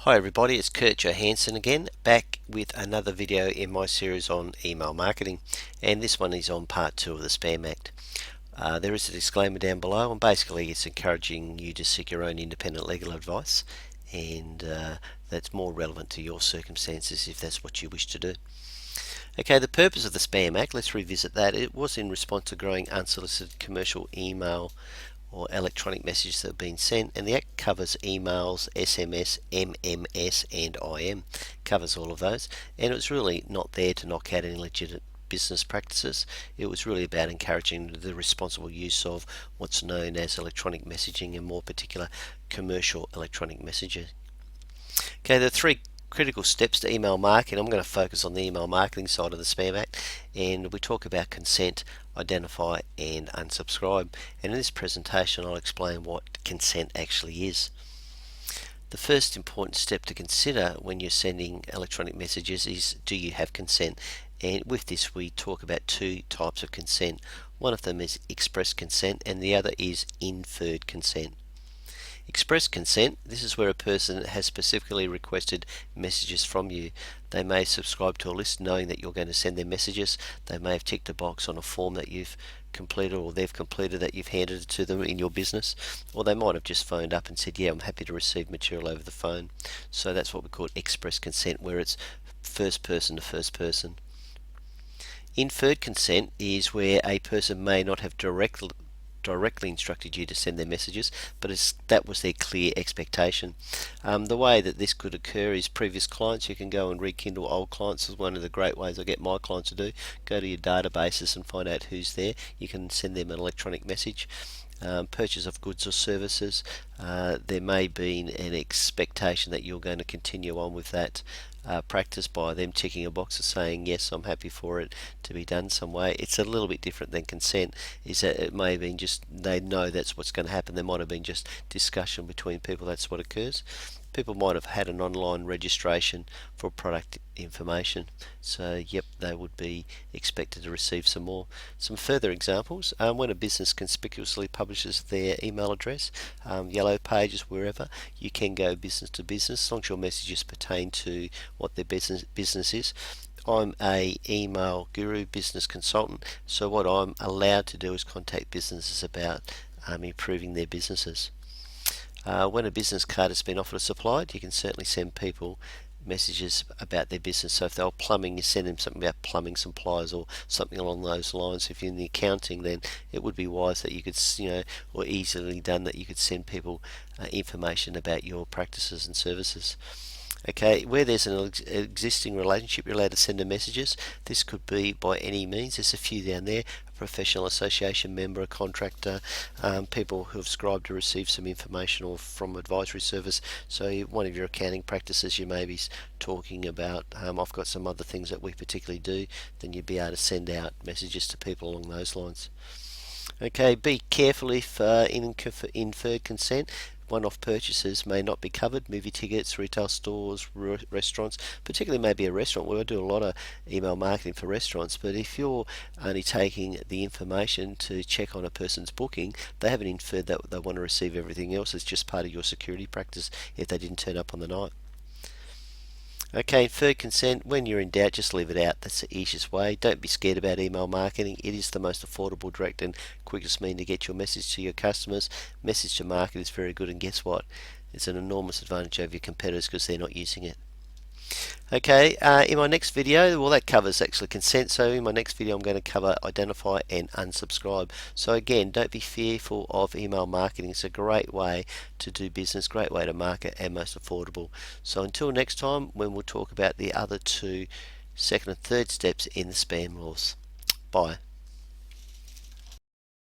Hi everybody, it's Kurt Johansson again, back with another video in my series on email marketing, and this one is on part 2 of the Spam Act. There is a disclaimer down below, and basically it's encouraging you to seek your own independent legal advice, and that's more relevant to your circumstances if that's what you wish to do. Okay, the purpose of the Spam Act, let's revisit that. It was in response to growing unsolicited commercial email or electronic messages that have been sent, and the Act covers emails, SMS, MMS and IM, covers all of those, and it was really not there to knock out any legitimate business practices. It was really about encouraging the responsible use of what's known as electronic messaging, and more particular commercial electronic messaging. Okay, there are three critical steps to email marketing. I'm going to focus on the email marketing side of the Spam Act, and we talk about consent, identify and unsubscribe, and in this presentation I'll explain what consent actually is. The first important step to consider when you're sending electronic messages is, do you have consent? And with this we talk about two types of consent. One of them is express consent and the other is inferred consent. Express consent, this is where a person has specifically requested messages from you. They may subscribe to a list knowing that you're going to send them messages. They may have ticked a box on a form that you've completed or they've completed that you've handed it to them in your business, or they might have just phoned up and said, yeah, I'm happy to receive material over the phone. So that's what we call express consent, where it's first person to first person. Inferred consent is where a person may not have directly instructed you to send their messages, but that was their clear expectation. The way that this could occur is previous clients. You can go and rekindle old clients. Is one of the great ways I get my clients to do. Go to your databases and find out who's there. You can send them an electronic message. Purchase of goods or services, there may be an expectation that you're going to continue on with that practice by them ticking a box and saying yes, I'm happy for it to be done some way. It's a little bit different than consent, is that it may have been just they know that's what's going to happen. There might have been just discussion between people, that's what occurs. People might have had an online registration for product information, so yep, they would be expected to receive some more. Some further examples, when a business conspicuously publishes their email address, yellow pages, wherever, you can go business to business as long as your messages pertain to what their business is. I'm a email guru, business consultant, so what I'm allowed to do is contact businesses about improving their businesses. When a business card has been offered or supplied, you can certainly send people messages about their business. So if they're plumbing, you send them something about plumbing supplies or something along those lines. If you're in the accounting, then it would be wise that you could, or easily done that you could send people information about your practices and services. Okay, where there's an existing relationship, you're allowed to send them messages. This could be by any means. There's a few down there: a professional association member, a contractor, people who have subscribed to receive some information or from advisory service. So one of your accounting practices, you may be talking about, I've got some other things that we particularly do, then you'd be able to send out messages to people along those lines. Okay, be careful if inferred consent. One-off purchases may not be covered. Movie tickets, retail stores, restaurants, particularly maybe a restaurant. Well, I do a lot of email marketing for restaurants, but if you're only taking the information to check on a person's booking, they haven't inferred that they want to receive everything else. It's just part of your security practice if they didn't turn up on the night. Okay, inferred consent, when you're in doubt, just leave it out. That's the easiest way. Don't be scared about email marketing. It is the most affordable, direct and quickest means to get your message to your customers. Message to market is very good, and guess what? It's an enormous advantage over your competitors because they're not using it. Okay, in my next video, well, that covers actually consent. So in my next video I'm going to cover identify and unsubscribe. So again, don't be fearful of email marketing. It's a great way to do business, great way to market, and most affordable. So until next time, when we'll talk about the other two second and third steps in the spam laws. Bye.